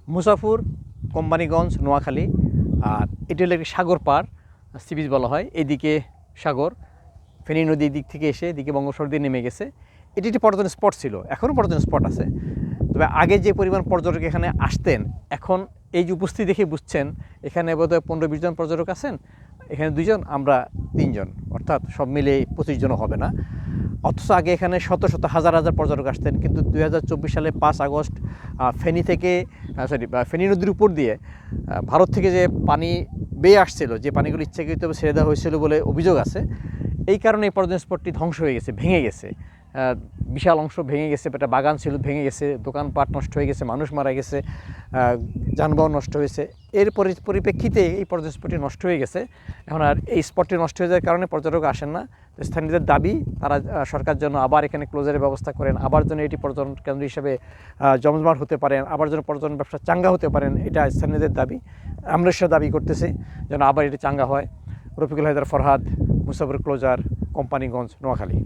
মুসাফুর, কোম্পানিগঞ্জ, নোয়াখালী। আর এটি হলো একটি সাগর পার, সি বিচ বলা হয়। এদিকে সাগর, ফেনী নদীর দিক থেকে এসে এদিকে বঙ্গোপসাগর দিয়ে নেমে গেছে। এটি একটি পর্যটন স্পট ছিল, এখনও পর্যটন স্পট আছে। তবে আগে যে পরিমাণ পর্যটক এখানে আসতেন, এখন এই যে উপস্থিতি দেখে বুঝছেন এখানে বোধহয় 15-20 জন পর্যটক আছেন, এখানে 2 জন, আমরা 3 জন, অর্থাৎ সব মিলে 25 জনও হবে না। অথচ আগে এখানে শত শত হাজার হাজার পর্যটক আসতেন। কিন্তু 2024 সালে 5 আগস্ট ফেনী থেকে ফেনী নদীর উপর দিয়ে ভারত থেকে যে পানি বেয়ে আসছিল, যে পানিগুলো ইচ্ছাকৃতভাবে ছেড়ে দেওয়া হয়েছিল বলে অভিযোগ আছে, এই কারণে এই পর্যটন স্পটটি ধ্বংস হয়ে গেছে, ভেঙে গেছে। বিশাল অংশ ভেঙে গেছে, একটা বাগান ছিল ভেঙে গেছে, দোকানপাট নষ্ট হয়ে গেছে, মানুষ মারা গেছে, যানবাহন নষ্ট হয়েছে। এর পরিপ্রেক্ষিতে এই পর্যটন স্পটটি নষ্ট হয়ে গেছে। এখন আর এই স্পটটি নষ্ট হয়ে যাওয়ার কারণে পর্যটক আসেন না। স্থানীয়দের দাবি, তারা সরকার যেন আবার এখানে ক্লোজারের ব্যবস্থা করেন, আবার যেন এটি পর্যটন কেন্দ্র হিসেবে জমজমাট হতে পারেন, আবার যেন পর্যটন ব্যবসা চাঙ্গা হতে পারেন, এটা স্থানীয়দের দাবি। আমরা সে দাবি করতেছি যেন আবার এটি চাঙ্গা হয়। রফিকুল হায়দার ফরহাদ, মুসাফির ক্লোজার, কোম্পানিগঞ্জ, নোয়াখালী।